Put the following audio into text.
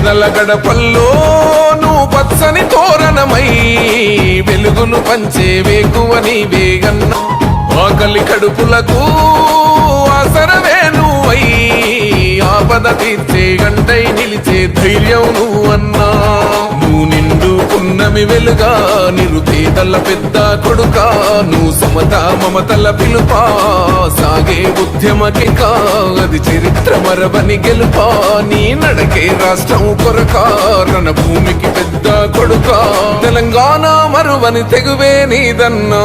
పేదల గడపల్లో నువ్వు పచ్చని తోరణమై వెలుగును పంచే వేకువని వేగన్న ఆకలి కడుపులకు ఆసరవే నువ్వై ఆపద తీర్చే గంటై నిలిచే ధైర్యం నువ్వన్నా నువ్వు నిండు పున్నమి వెలుగా నిరుపేదల పెద్ద కొడుకా నువ్వు సమత మమతల పిలుపా సాగే ఉద్యమకికా అది చరిత్ర మరబని గెలుపా నీ నడకే రాష్ట్రం కొరకా రణ భూమికి పెద్ద కొడుకా తెలంగాణ మరువని తెగువే నీదన్నా